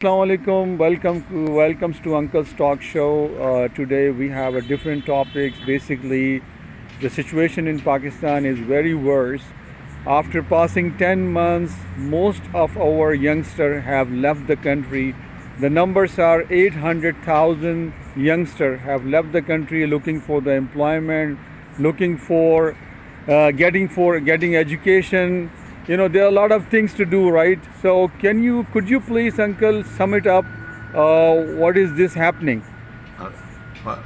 Assalamu alaikum. Welcomes to Uncle's Talk Show. Today we have a different topics. Basically, the situation in Pakistan is very worse. After passing 10 months, most of our youngsters have left the country. The numbers are 800,000 youngsters have left the country looking for the employment, looking for getting education. There are a lot of things to do, right? So could you please, uncle, sum it up? What is this happening? Uh, uh,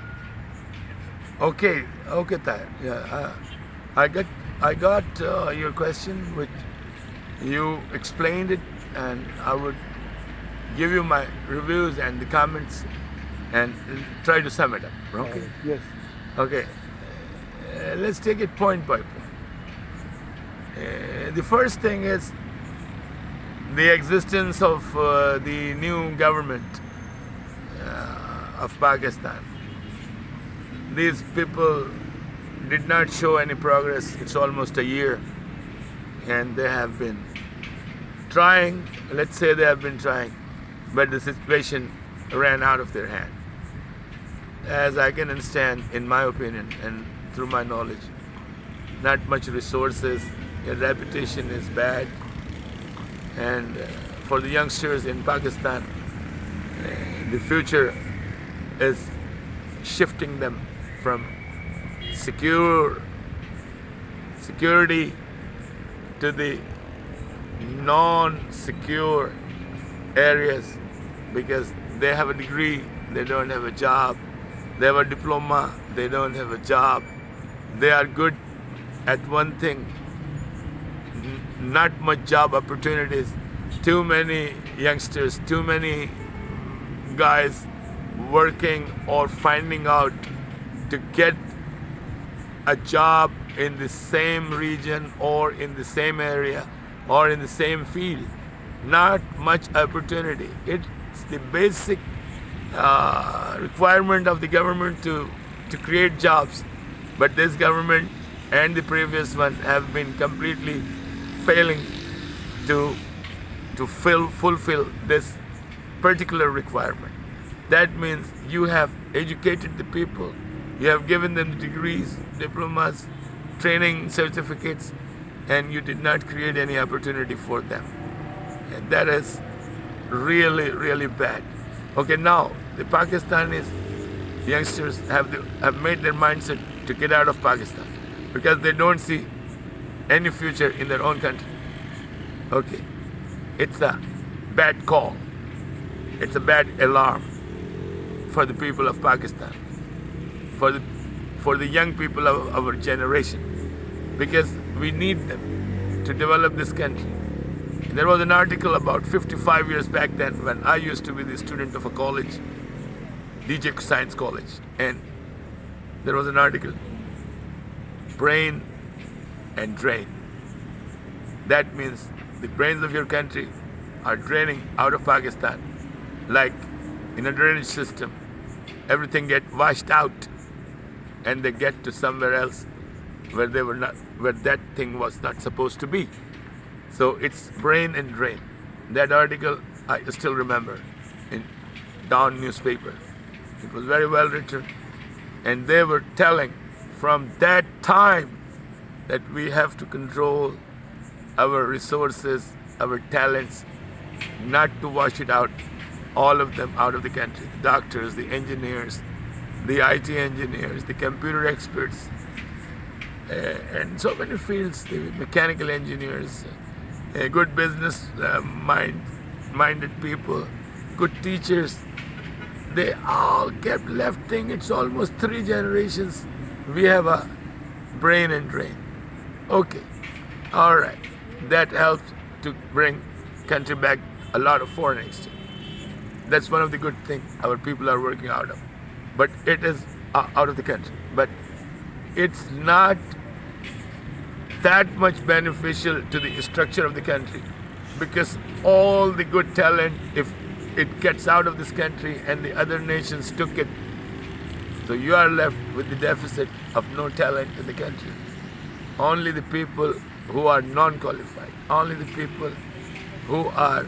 okay, Tahir. Yeah, I got your question, which you explained it, and I would give you my reviews and the comments, and try to sum it up. Okay. Yes. Okay. Let's take it point by point. The first thing is the existence of the new government of Pakistan. These people did not show any progress. It's almost a year, and they have been trying. Let's say they have been trying, but the situation ran out of their hand. As I can understand, in my opinion and through my knowledge, not much resources. Your reputation is bad, and for the youngsters in Pakistan, the future is shifting them from security to the non-secure areas, because they have a degree, they don't have a job. They have a diploma, they don't have a job. They are good at one thing, not much job opportunities. Too many youngsters, too many guys working or finding out to get a job in the same region or in the same area or in the same field. Not much opportunity. It's the basic requirement of the government to create jobs. But this government and the previous one have been completely failing to fulfill this particular requirement. That means you have educated the people, you have given them degrees, diplomas, training certificates, and you did not create any opportunity for them. And that is really, really bad. Okay, now the Pakistanis youngsters have made their mindset to get out of Pakistan because they don't see any future in their own country. Okay, it's a bad call. It's a bad alarm for the people of Pakistan, for the young people of our generation, because we need them to develop this country. There was an article about 55 years back then when I used to be the student of a college, DJ Science College, and there was an article, brain and drain. That means the brains of your country are draining out of Pakistan, like in a drainage system. Everything get washed out, and they get to somewhere else where that thing was not supposed to be. So it's brain and drain. That article I still remember in Dawn newspaper. It was very well written, and they were telling from that time that we have to control our resources, our talents, not to wash it out, all of them out of the country. The doctors, the engineers, the IT engineers, the computer experts, and so many fields, the mechanical engineers, good business minded people, good teachers. They all kept left thing. It's almost 3 generations we have a brain and drain. Okay, all right. That helps to bring country back a lot of foreign exchange. That's one of the good things our people are working out of. But it is out of the country. But it's not that much beneficial to the structure of the country, because all the good talent, if it gets out of this country and the other nations took it, so you are left with the deficit of no talent in the country. Only the people who are non-qualified, only the people who are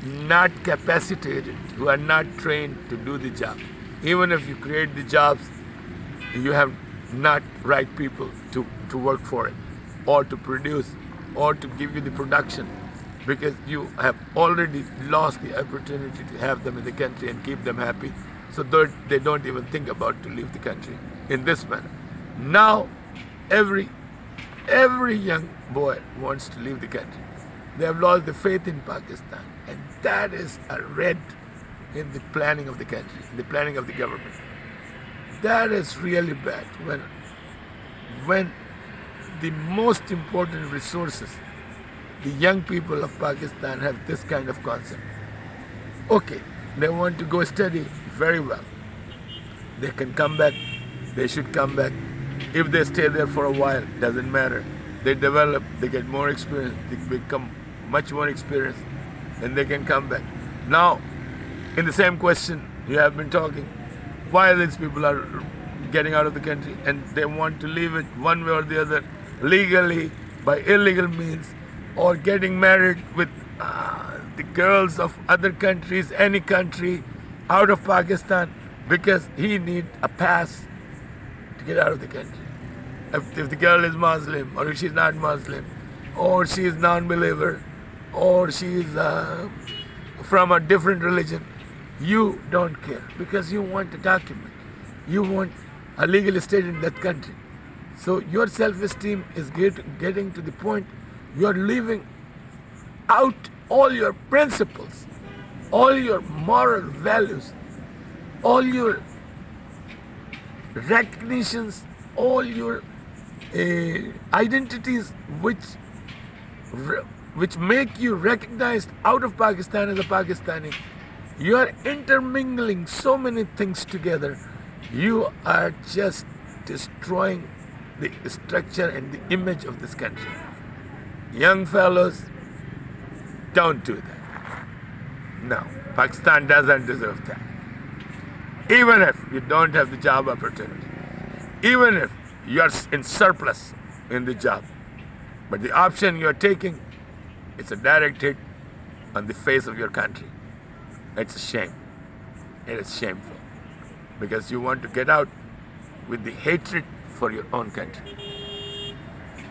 not capacitated, who are not trained to do the job. Even if you create the jobs, you have not right people to work for it, or to produce, or to give you the production, because you have already lost the opportunity to have them in the country and keep them happy, so that they don't even think about to leave the country in this manner. Now, every young boy wants to leave the country. They have lost the faith in Pakistan, and that is a red in the planning of the country, in the planning of the government. That is really bad when the most important resources, the young people of Pakistan, have this kind of concept. Okay, they want to go study, very well. They can come back, they should come back. If they stay there for a while, doesn't matter. They develop, they get more experience, they become much more experienced, and they can come back. Now, in the same question you have been talking, why these people are getting out of the country and they want to leave it one way or the other, legally, by illegal means, or getting married with the girls of other countries, any country out of Pakistan, because he needs a pass to get out of the country. If the girl is Muslim, or if she's not Muslim, or she is non-believer, or she is from a different religion, you don't care, because you want a document. You want a legal status in that country. So your self-esteem is getting to the point you are leaving out all your principles, all your moral values, all your recognitions, all your identities which make you recognized out of Pakistan as a Pakistani. You are intermingling so many things together. You are just destroying the structure and the image of this country. Young fellows, don't do that. No, Pakistan doesn't deserve that. Even if you don't have the job opportunity, even if you are in surplus in the job, but the option you are taking, it's a direct hit on the face of your country. It's a shame. It is shameful, because you want to get out with the hatred for your own country.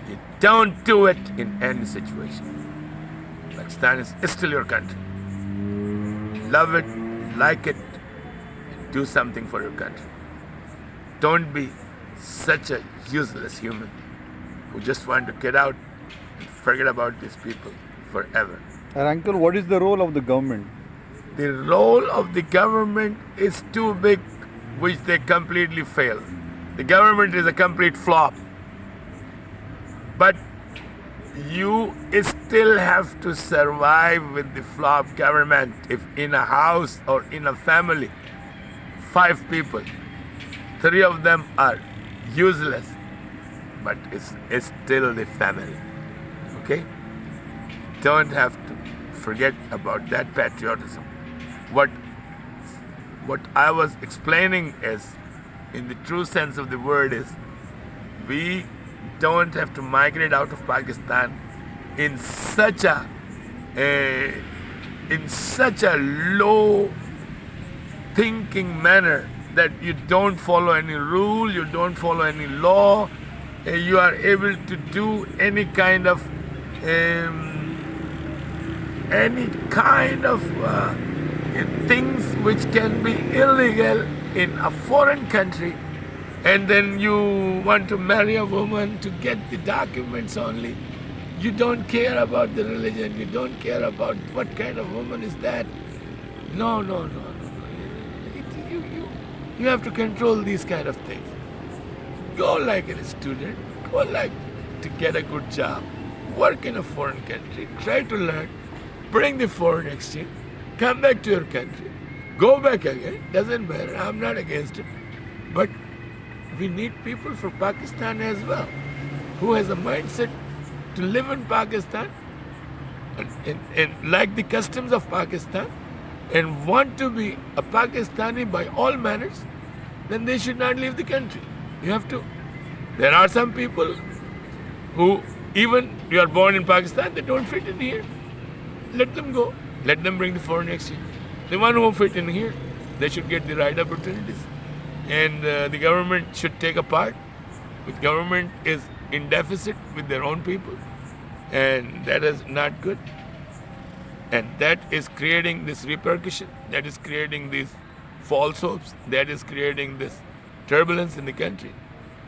You don't do it in any situation. Pakistan is still your country. Love it, like it, and do something for your country. Don't be such a useless human who just want to get out and forget about these people forever. And uncle, what is the role of the government? The role of the government is too big, which they completely fail. The government is a complete flop. But you still have to survive with the flop government. If in a house or in a family, 5 people, 3 of them are useless, but it's still the family. Okay? Don't have to forget about that patriotism. What I was explaining is, in the true sense of the word, is we don't have to migrate out of Pakistan in such a low thinking manner that you don't follow any rule, you don't follow any law, you are able to do any kind of things which can be illegal in a foreign country, and then you want to marry a woman to get the documents only. You don't care about the religion, you don't care about what kind of woman is that. No. You have to control these kind of things. Go like a student, go like to get a good job, work in a foreign country, try to learn, bring the foreign exchange, come back to your country, go back again, doesn't matter, I'm not against it. But we need people from Pakistan as well, who has a mindset to live in Pakistan and like the customs of Pakistan, and want to be a Pakistani by all manners. Then they should not leave the country. You have to. There are some people who, even you are born in Pakistan, they don't fit in here. Let them go. Let them bring the foreign exchange. The one who fit in here, they should get the right opportunities. And the government should take a part. The government is in deficit with their own people. And that is not good. And that is creating this repercussion. That is creating these false hopes. That is creating this turbulence in the country.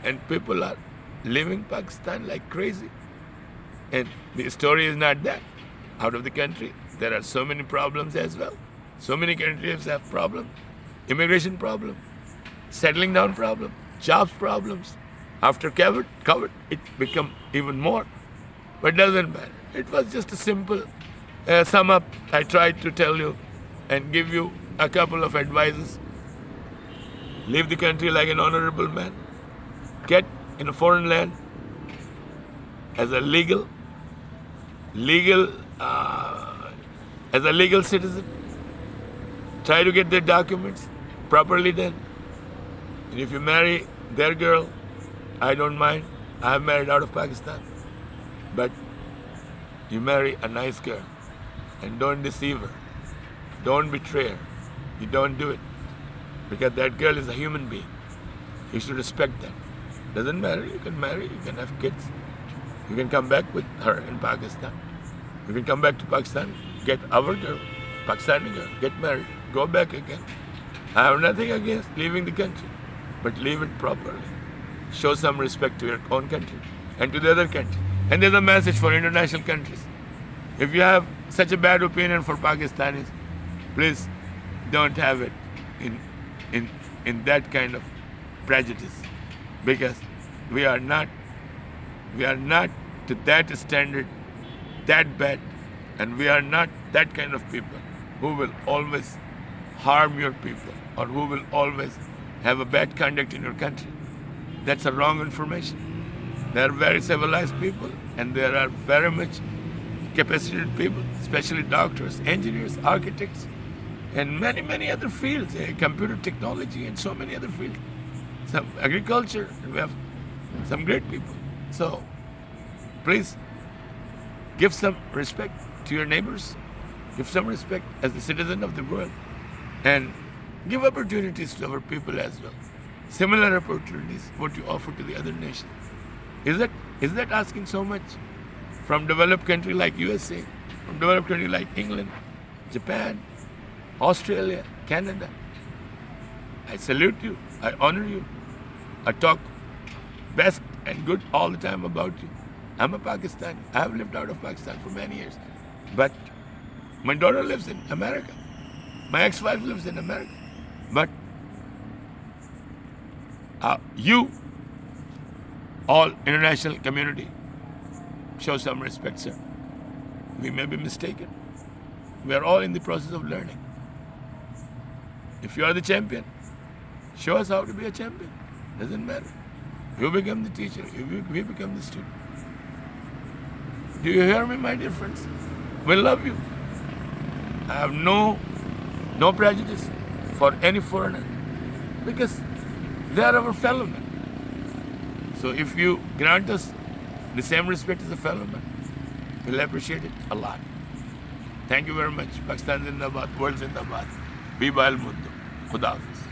And people are leaving Pakistan like crazy. And the story is not that. Out of the country, there are so many problems as well. So many countries have problems. Immigration problem, settling down problem, jobs problems. After COVID, it become even more. But it doesn't matter. It was just a simple sum up. I tried to tell you and give you a couple of advices. Leave the country like an honorable man. Get in a foreign land as a legal citizen. Try to get their documents properly done. And if you marry their girl, I don't mind. I have married out of Pakistan. But you marry a nice girl and don't deceive her. Don't betray her. You don't do it. Because that girl is a human being. You should respect that. Doesn't matter. You can marry, you can have kids. You can come back with her in Pakistan. You can come back to Pakistan, get our girl, Pakistani girl, get married, go back again. I have nothing against leaving the country, but leave it properly. Show some respect to your own country and to the other country. And there's a message for international countries. If you have such a bad opinion for Pakistanis, please don't have it in that kind of prejudice, because we are not to that standard, that bad, and we are not that kind of people who will always harm your people or who will always have a bad conduct in your country. That's a wrong information. They are very civilized people, and there are very much capacitated people, especially doctors, engineers, architects, and many other fields, computer technology and so many other fields. Some agriculture, and we have some great people. So please give some respect to your neighbors, give some respect as the citizen of the world, and give opportunities to our people as well. Similar opportunities what you offer to the other nations. Is that asking so much from developed country like USA, from developed country like England, Japan, Australia, Canada? I salute you, I honor you, I talk best and good all the time about you. I'm a Pakistani. I have lived out of Pakistan for many years. But my daughter lives in America. My ex-wife lives in America. But you, all international community, show some respect, sir. We may be mistaken. We are all in the process of learning. If you are the champion, show us how to be a champion. Doesn't matter. You become the teacher, we become the student. Do you hear me, my dear friends? We love you. I have no prejudice for any foreigner, because they are our fellow men. So if you grant us the same respect as a fellow man, we'll appreciate it a lot. Thank you very much. Pakistan Zindabad, World Zindabad. Biba al Muddo. Khuda Hafiz.